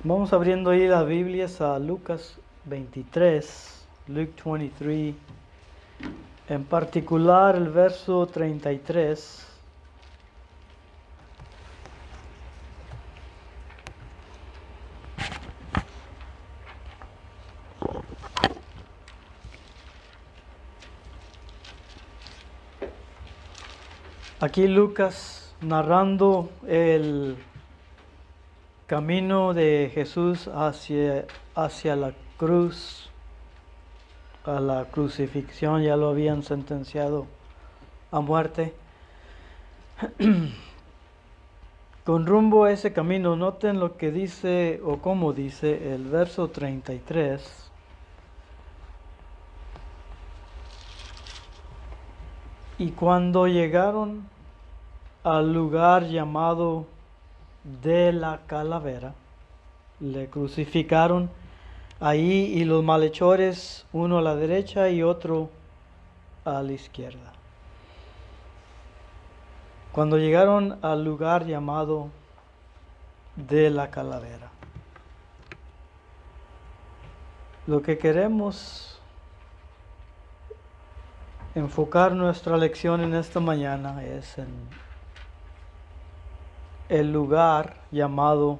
Vamos abriendo ahí las Biblias a Lucas 23, Luke 23, en particular el verso 33. Aquí Lucas narrando el camino de Jesús hacia la cruz, a la crucifixión. Ya lo habían sentenciado a muerte. Con rumbo a ese camino, noten lo que dice o cómo dice el verso 33. Y cuando llegaron al lugar llamado de la calavera, le crucificaron ahí, y los malhechores, uno a la derecha y otro a la izquierda. Cuando llegaron al lugar llamado de la calavera, lo que queremos enfocar nuestra lección en esta mañana es en el lugar llamado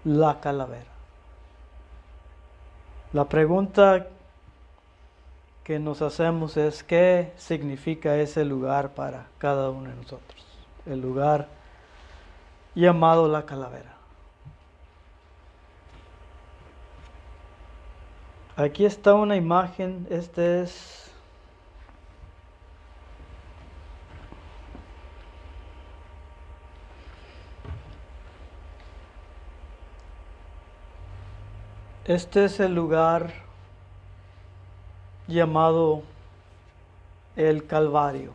la calavera. La pregunta que nos hacemos es: ¿qué significa ese lugar para cada uno de nosotros? El lugar llamado la calavera. Aquí está una imagen. Este es el lugar llamado el Calvario.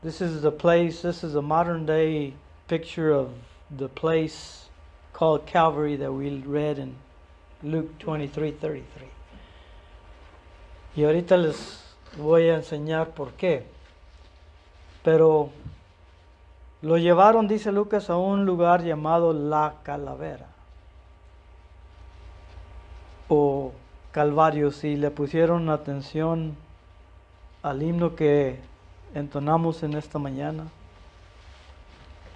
This is the place, this is a modern day picture of the place called Calvary that we read in Luke 23:33. Y ahorita les voy a enseñar por qué. Pero lo llevaron, dice Lucas, a un lugar llamado la calavera, o Calvario, si le pusieron atención al himno que entonamos en esta mañana.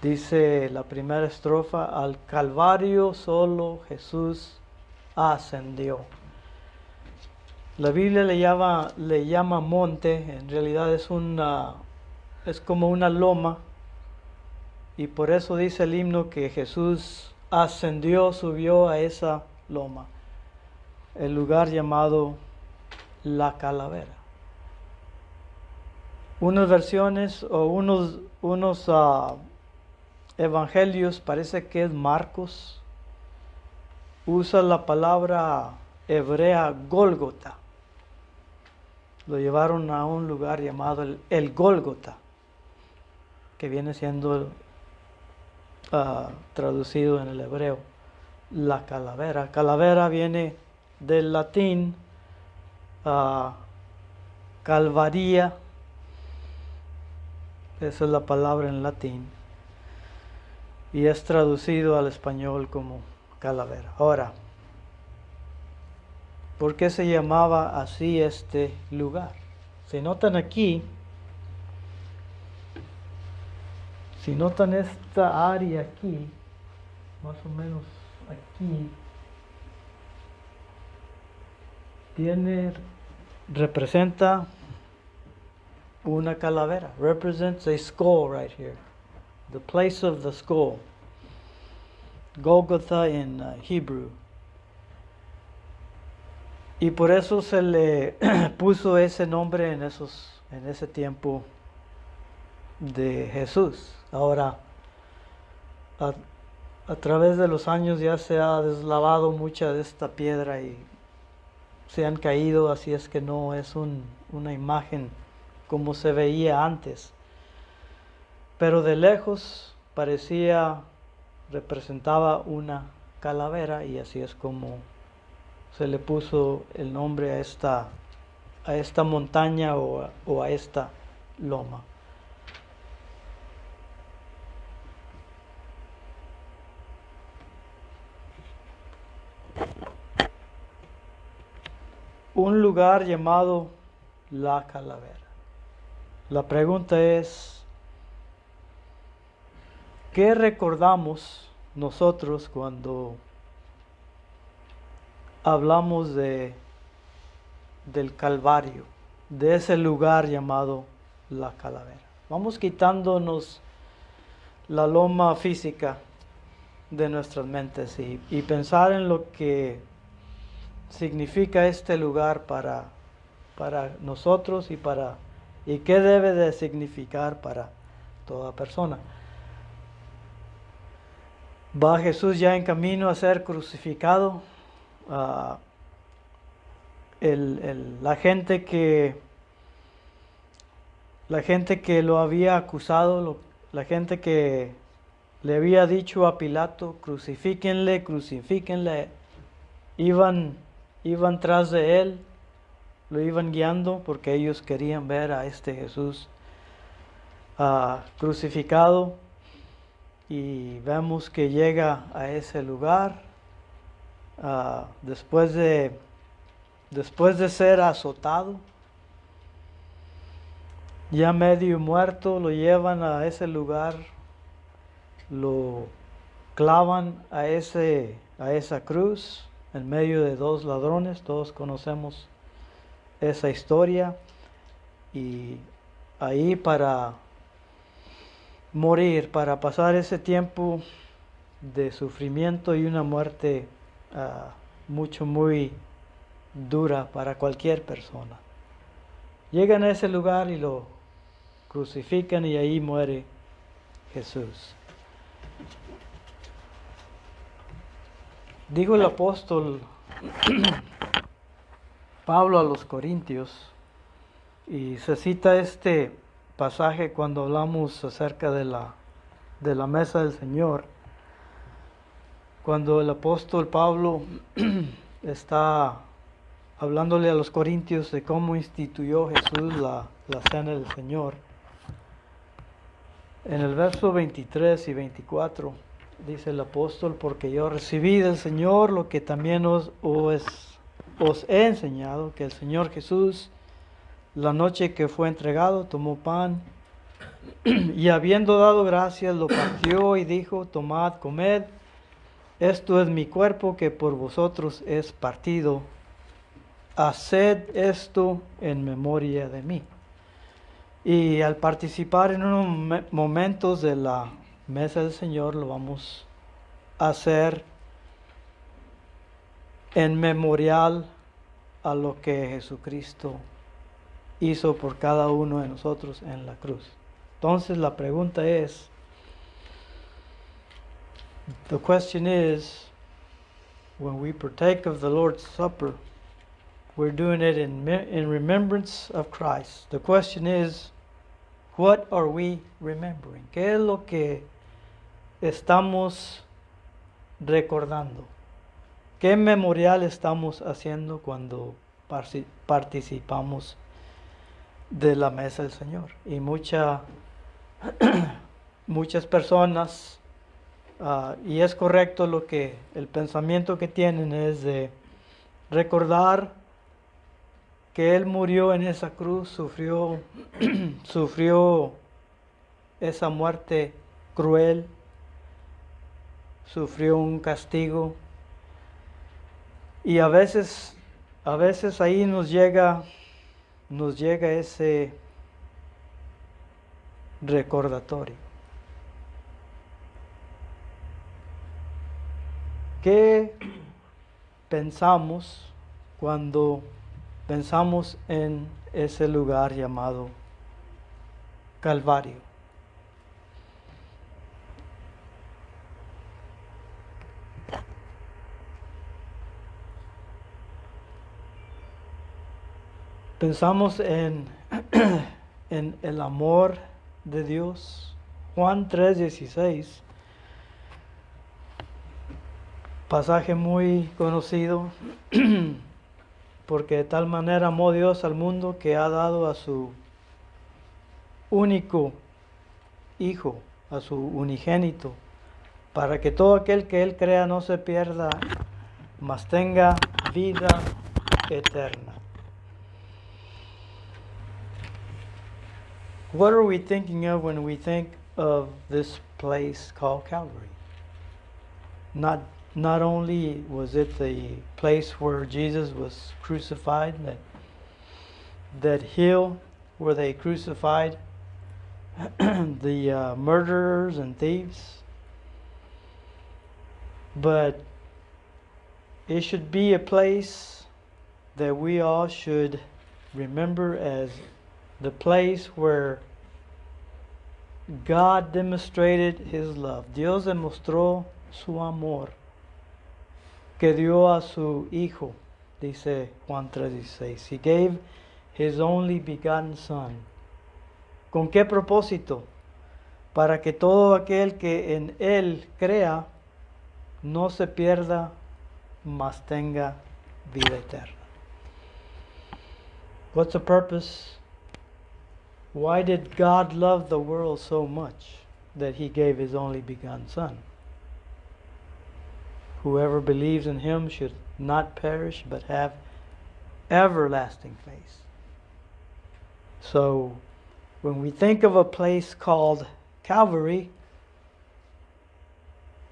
Dice la primera estrofa: al Calvario solo Jesús ascendió. La Biblia le llama monte. En realidad es como una loma, y por eso dice el himno que Jesús ascendió, subió a esa loma, el lugar llamado la calavera. Unas versiones o unos evangelios, parece que es Marcos, usa la palabra hebrea Gólgota. Lo llevaron a un lugar llamado el Gólgota, que viene siendo traducido en el hebreo la calavera. Calavera viene del latín calvaria. Esa es la palabra en latín, y es traducido al español como calavera. Ahora, ¿por qué se llamaba así este lugar? Si notan aquí, si notan esta área aquí, más o menos aquí, representa una calavera. Represents a skull right here. The place of the skull. Golgotha in Hebrew. Y por eso se le puso ese nombre en ese tiempo de Jesús. Ahora, a través de los años ya se ha deslavado mucha de esta piedra y se han caído, así es que no es una imagen como se veía antes. Pero de lejos representaba una calavera, y así es como se le puso el nombre a esta montaña o a esta loma. un lugar llamado La Calavera. La pregunta es, ¿qué recordamos nosotros cuando hablamos del Calvario, de ese lugar llamado La Calavera? Vamos quitándonos la loma física de nuestras mentes y pensar en lo que significa este lugar para nosotros y qué debe de significar para toda persona. Va Jesús ya en camino a ser crucificado. La gente que lo había acusado, la gente que le había dicho a Pilato, crucifíquenle, iban tras de él, lo iban guiando porque ellos querían ver a este Jesús crucificado. Y vemos que llega a ese lugar después de ser azotado, ya medio muerto, lo llevan a ese lugar, lo clavan a esa cruz en medio de dos ladrones. Todos conocemos esa historia, y ahí para morir, para pasar ese tiempo de sufrimiento y una muerte muy dura para cualquier persona. Llegan a ese lugar y lo crucifican, y ahí muere Jesús. Dijo el apóstol Pablo a los Corintios, y se cita este pasaje cuando hablamos acerca de la mesa del Señor, cuando el apóstol Pablo está hablándole a los corintios de cómo instituyó Jesús la cena del Señor. En el verso 23 y 24 dice el apóstol: porque yo recibí del Señor lo que también os he enseñado, que el Señor Jesús, la noche que fue entregado, tomó pan, y habiendo dado gracias, lo partió y dijo: tomad, comed, esto es mi cuerpo que por vosotros es partido. Haced esto en memoria de mí. Y al participar en unos momentos de la mesa del Señor, lo vamos a hacer en memorial a lo que Jesucristo hizo por cada uno de nosotros en la cruz. Entonces la pregunta es, the question is, when we partake of the Lord's Supper, we're doing it in remembrance of Christ. The question is, what are we remembering? ¿Qué es lo que estamos recordando? ¿Qué memorial estamos haciendo cuando participamos de la mesa del Señor? Y muchas personas, y es correcto el pensamiento que tienen es de recordar que Él murió en esa cruz, sufrió esa muerte cruel, sufrió un castigo, y a veces ahí nos llega ese recordatorio. ¿Qué pensamos cuando pensamos en ese lugar llamado Calvario? Pensamos en el amor de Dios. Juan 3:16, pasaje muy conocido. Porque de tal manera amó Dios al mundo que ha dado a su único Hijo, a su unigénito, para que todo aquel que Él crea no se pierda, mas tenga vida eterna. What are we thinking of when we think of this place called Calvary? Not only was it the place where Jesus was crucified, that hill where they crucified the murderers and thieves, but it should be a place that we all should remember as the place where God demonstrated His love. Dios demostró su amor que dio a su Hijo, dice Juan 3:16. He gave His only begotten Son. ¿Con qué propósito? Para que todo aquel que en Él crea no se pierda, mas tenga vida eterna. What's the purpose? Why did God love the world so much that He gave His only begotten Son? Whoever believes in Him should not perish but have everlasting faith. So, when we think of a place called Calvary,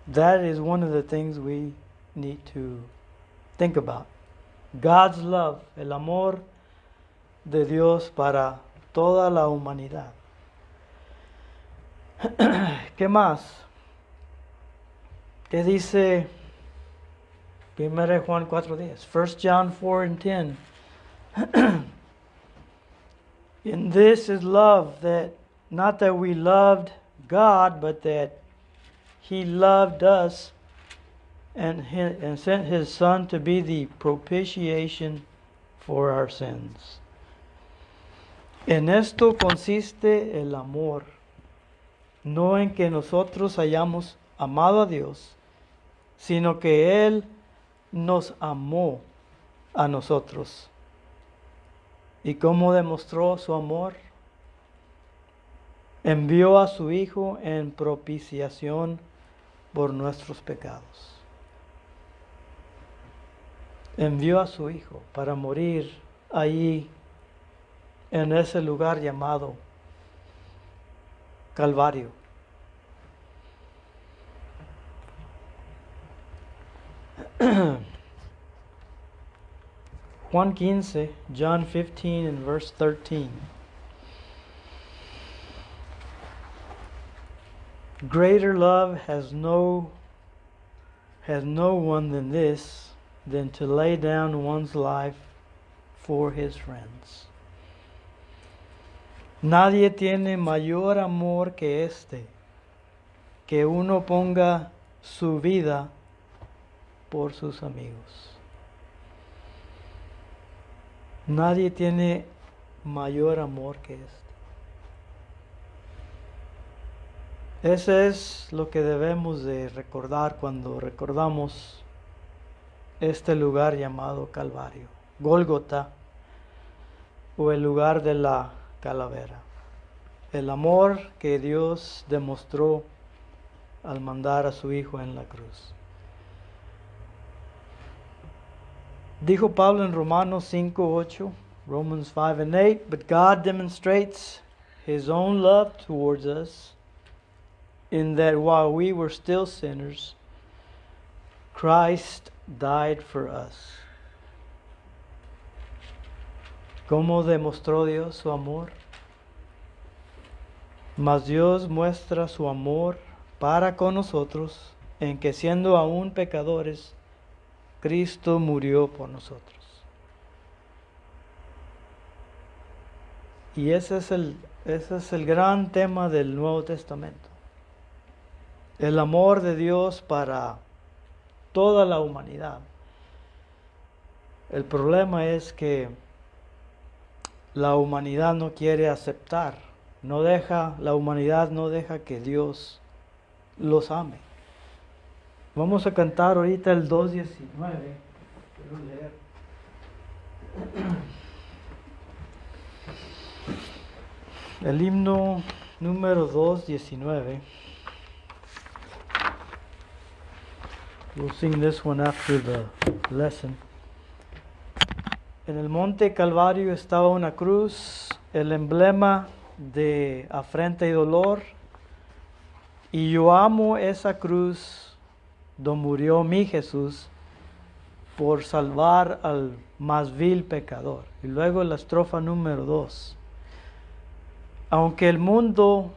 that is one of the things we need to think about. God's love, el amor de Dios para toda la humanidad. ¿Qué más? ¿Qué dice 1 Juan 4:10? 1 John 4:10. In this is love, that not that we loved God, but that He loved us and sent His Son to be the propitiation for our sins. En esto consiste el amor, no en que nosotros hayamos amado a Dios, sino que Él nos amó a nosotros. ¿Y cómo demostró su amor? Envió a su Hijo en propiciación por nuestros pecados. Envió a su Hijo para morir allí en ese lugar llamado Calvario. Juan 15, John 15 and verse 13. Greater love has no one than this, than to lay down one's life for his friends. Nadie tiene mayor amor que este, que uno ponga su vida por sus amigos. Nadie tiene mayor amor que este. Ese es lo que debemos de recordar cuando recordamos este lugar llamado Calvario, Gólgota, o el lugar de la calavera. El amor que Dios demostró al mandar a su Hijo en la cruz. Dijo Pablo en Romanos 5:8, Romans 5:8, but God demonstrates His own love towards us, in that while we were still sinners, Christ died for us. ¿Cómo demostró Dios su amor? Mas Dios muestra su amor para con nosotros, en que siendo aún pecadores, Cristo murió por nosotros. Y ese es el gran tema del Nuevo Testamento. El amor de Dios para toda la humanidad. El problema es que la humanidad no quiere aceptar, la humanidad no deja que Dios los ame. Vamos a cantar ahorita el 2:19. Quiero leer. El himno número 2:19. We'll sing this one after the lesson. En el monte Calvario estaba una cruz, el emblema de afrenta y dolor. Y yo amo esa cruz donde murió mi Jesús por salvar al más vil pecador. Y luego la estrofa número 2. Aunque el mundo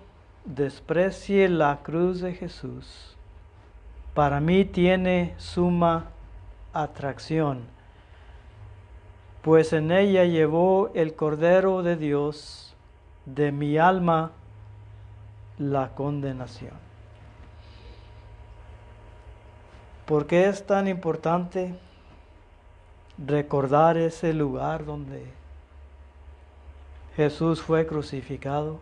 desprecie la cruz de Jesús, para mí tiene suma atracción, pues en ella llevó el Cordero de Dios de mi alma la condenación. ¿Por qué es tan importante recordar ese lugar donde Jesús fue crucificado?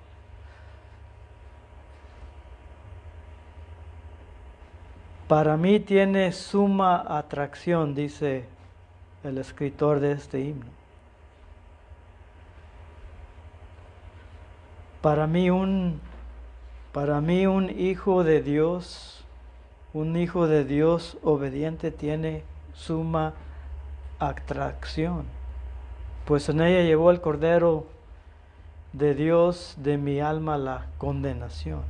Para mí tiene suma atracción, dice el escritor de este himno. Para mí un hijo de Dios, un hijo de Dios obediente tiene suma atracción, pues en ella llevó el Cordero de Dios de mi alma la condenación.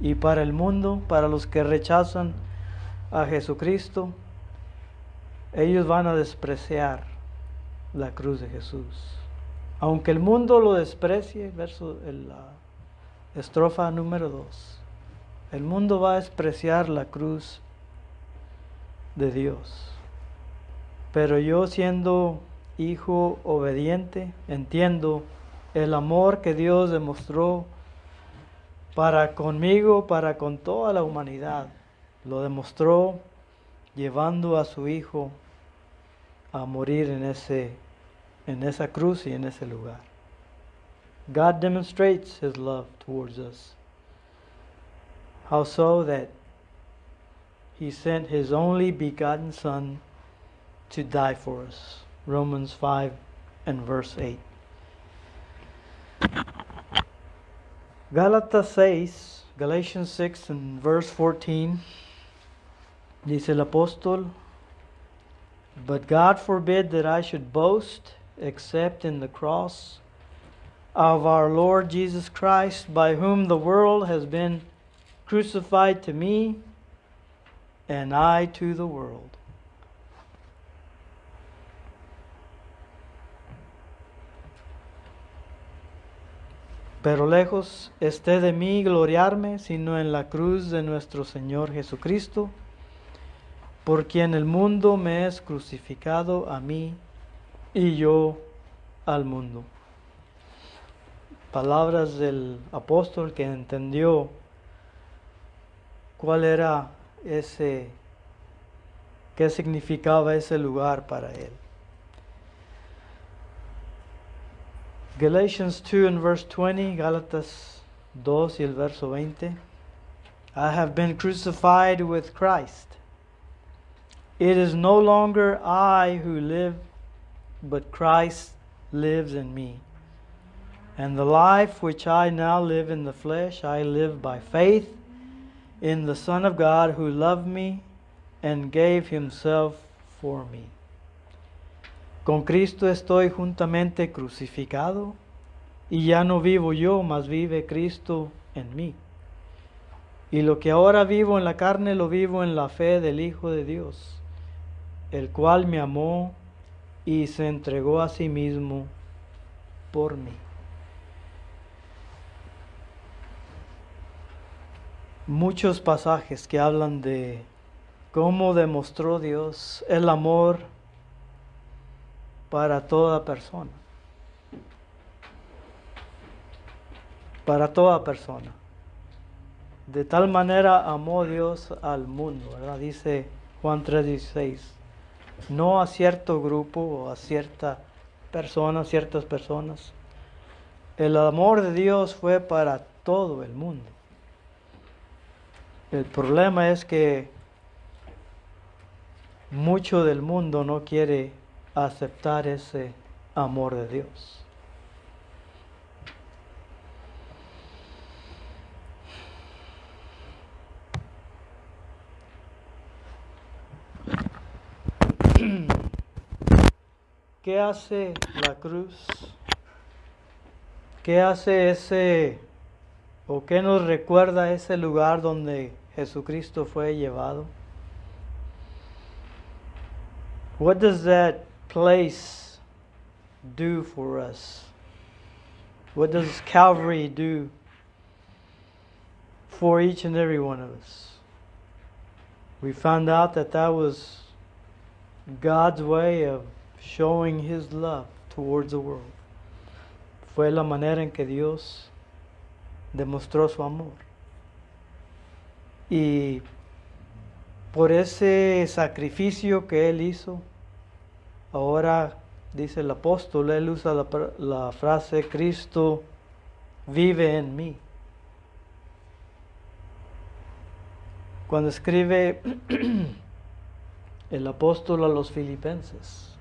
Y para el mundo, para los que rechazan a Jesucristo, ellos van a despreciar la cruz de Jesús. Aunque el mundo lo desprecie, la estrofa número 2, el mundo va a despreciar la cruz de Dios. Pero yo, siendo hijo obediente, entiendo el amor que Dios demostró para conmigo, para con toda la humanidad. Lo demostró llevando a su hijo a morir en esa cruz y en ese lugar. God demonstrates his love towards us. How so? That he sent his only begotten Son to die for us. Romans 5 and verse 8. Galatians 6 and verse 14. Dice el apóstol, but God forbid that I should boast except in the cross of our Lord Jesus Christ, by whom the world has been crucified to me, and I to the world. Pero lejos esté de mí gloriarme, sino en la cruz de nuestro Señor Jesucristo, por quien el mundo me es crucificado a mí y yo al mundo. Palabras del apóstol que entendió cuál era qué significaba ese lugar para él. Galatians 2 and verse 20, Gálatas 2 y el verso 20. I have been crucified with Christ. It is no longer I who live, but Christ lives in me. And the life which I now live in the flesh, I live by faith in the Son of God who loved me and gave himself for me. Con Cristo estoy juntamente crucificado, y ya no vivo yo, mas vive Cristo en mí. Y lo que ahora vivo en la carne, lo vivo en la fe del Hijo de Dios, el cual me amó y se entregó a sí mismo por mí. Muchos pasajes que hablan de cómo demostró Dios el amor para toda persona. Para toda persona. De tal manera amó Dios al mundo, ¿verdad? Dice Juan 3:16. No a cierto grupo o a ciertas personas. El amor de Dios fue para todo el mundo. El problema es que mucho del mundo no quiere aceptar ese amor de Dios. ¿Qué hace la cruz ¿Qué hace ese, o qué nos recuerda ese lugar donde Jesucristo fue llevado? What does that place do for us? What does Calvary do for each and every one of us? We found out that that was God's way of showing His love towards the world. Fue la manera en que Dios demostró su amor. Y por ese sacrificio que Él hizo, ahora dice el apóstol, él usa la frase, Cristo vive en mí. Cuando escribe el apóstol a los filipenses,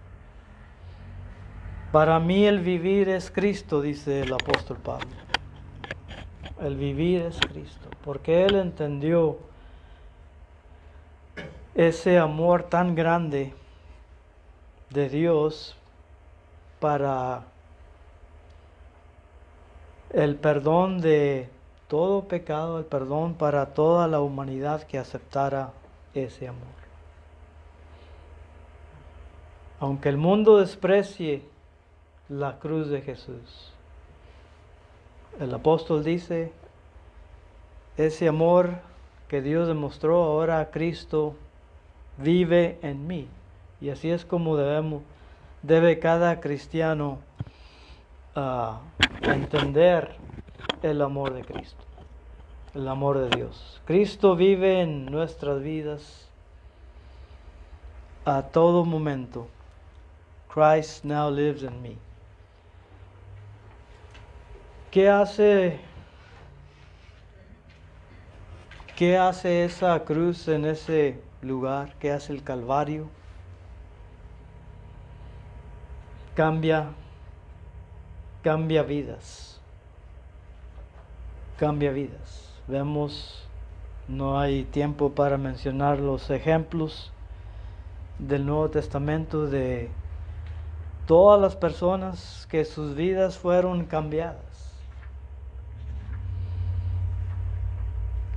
para mí el vivir es Cristo, dice el apóstol Pablo. El vivir es Cristo, porque él entendió ese amor tan grande de Dios para el perdón de todo pecado, el perdón para toda la humanidad que aceptara ese amor. Aunque el mundo desprecie la cruz de Jesús, el apóstol dice, ese amor que Dios demostró ahora a Cristo vive en mí. Y así es como debe cada cristiano entender el amor de Cristo, el amor de Dios. Cristo vive en nuestras vidas a todo momento. Christ now lives in me. ¿Qué hace esa cruz en ese lugar? ¿Qué hace el Calvario? Cambia vidas. Cambia vidas. Vemos, no hay tiempo para mencionar los ejemplos del Nuevo Testamento de todas las personas que sus vidas fueron cambiadas.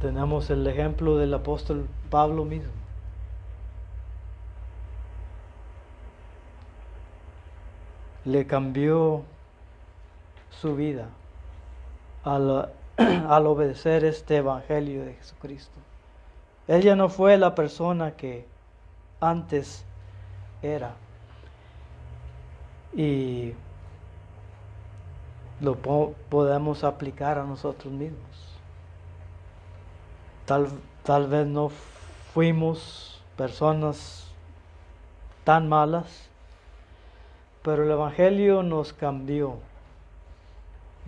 Tenemos el ejemplo del apóstol Pablo mismo. Le cambió su vida al obedecer este evangelio de Jesucristo. Ella no fue la persona que antes era. Y lo podemos aplicar a nosotros mismos. Tal vez no fuimos personas tan malas, pero el evangelio nos cambió.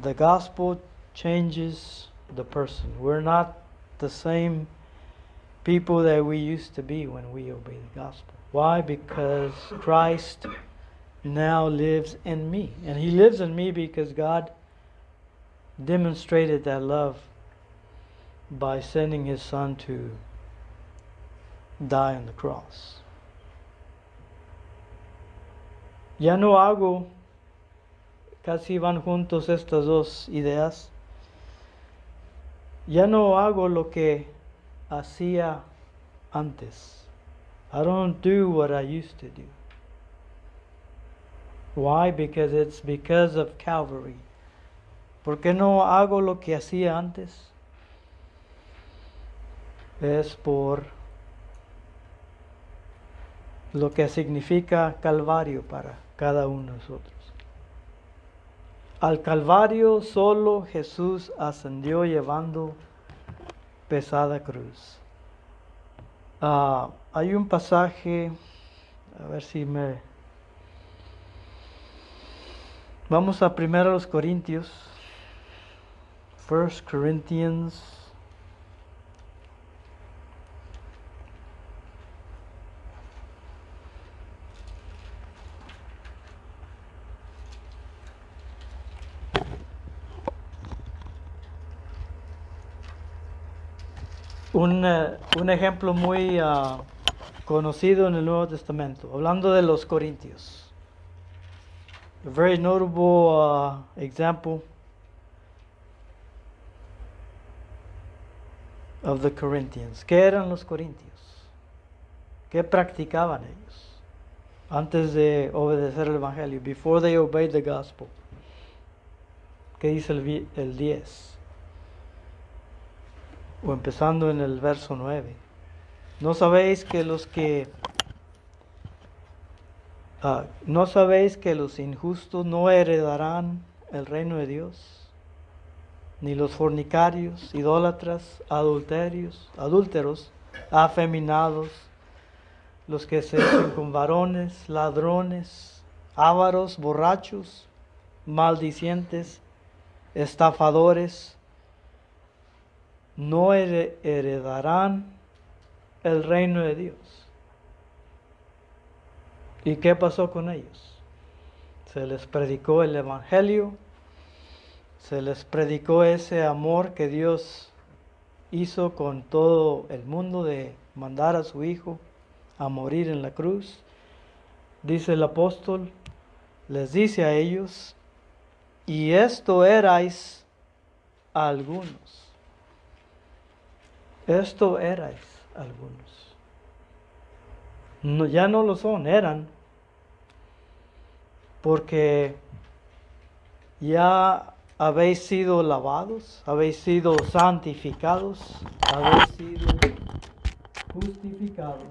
The gospel changes the person. We're not the same people that we used to be when we obey the gospel. Why? Because Christ now lives in me. And He lives in me because God demonstrated that love by sending His Son to die on the cross. Ya no hago, casi van juntos estas dos ideas. Ya no hago lo que hacía antes. I don't do what I used to do. Why? Because it's because of Calvary. ¿Por qué no hago lo que hacía antes? Es por lo que significa Calvario para cada uno de nosotros. Al Calvario solo Jesús ascendió llevando pesada cruz. Hay un pasaje, a ver si vamos a primero a los Corintios, 1 Corinthians. Un ejemplo muy conocido en el Nuevo Testamento, hablando de los Corintios. A very notable example of the Corinthians. ¿Qué eran los corintios? ¿Qué practicaban ellos antes de obedecer el Evangelio? Before they obeyed the gospel. ¿Qué dice el 10? O empezando en el verso 9. ¿No sabéis que los injustos no heredarán el reino de Dios? Ni los fornicarios, idólatras, adúlteros, afeminados, los que se hacen con varones, ladrones, ávaros, borrachos, maldicientes, estafadores, no heredarán el reino de Dios. ¿Y qué pasó con ellos? Se les predicó el Evangelio, se les predicó ese amor que Dios hizo con todo el mundo de mandar a su Hijo a morir en la cruz. Dice el apóstol, les dice a ellos, y esto erais algunos. Esto erais algunos. No, ya no lo son, eran. Porque ya habéis sido lavados, habéis sido santificados, habéis sido justificados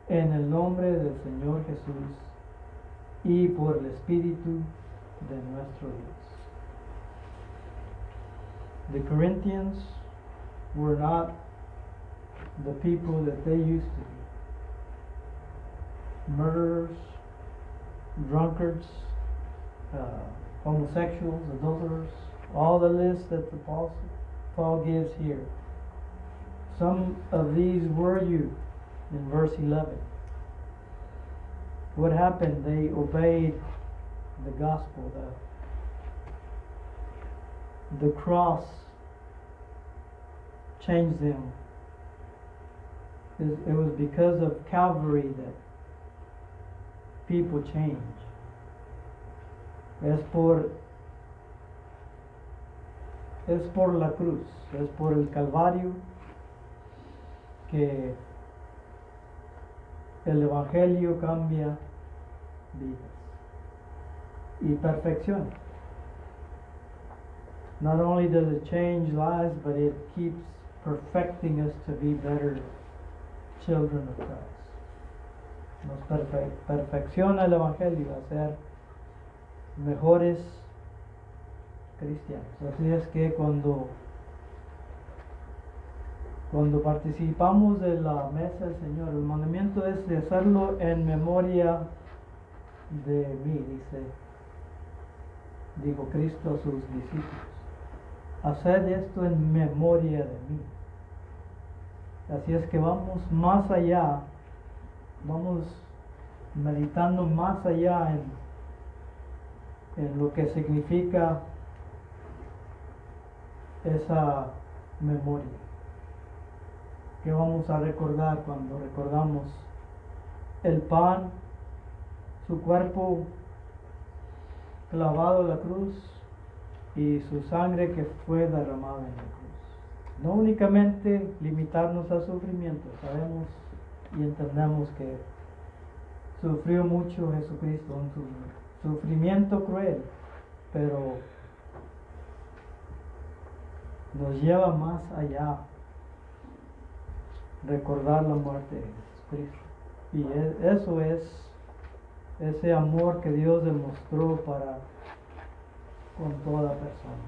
en el nombre del Señor Jesús y por el Espíritu de nuestro Dios. The Corinthians were not the people that they used to be. Murderers, drunkards, homosexuals, adulterers, all the list that the Paul gives here. Some of these were you in verse 11. What happened? They obeyed the gospel. The cross changed them. It was because of Calvary that people change. Es por la cruz, es por el Calvario que el Evangelio cambia vidas y perfecciona. Not only does it change lives, but it keeps perfecting us to be better children of Christ. Nos perfecciona el Evangelio a ser mejores cristianos. Así es que cuando participamos de la mesa del Señor, el mandamiento es de hacerlo en memoria de mí, dijo Cristo a sus discípulos. Haced esto en memoria de mí. Así es que vamos más allá, vamos meditando más allá en lo que significa esa memoria. Que vamos a recordar cuando recordamos el pan, su cuerpo clavado en la cruz y su sangre que fue derramada en la cruz. No únicamente limitarnos al sufrimiento, sabemos y entendemos que sufrió mucho Jesucristo, un sufrimiento cruel, pero nos lleva más allá recordar la muerte de Jesucristo. Y eso es ese amor que Dios demostró con toda persona.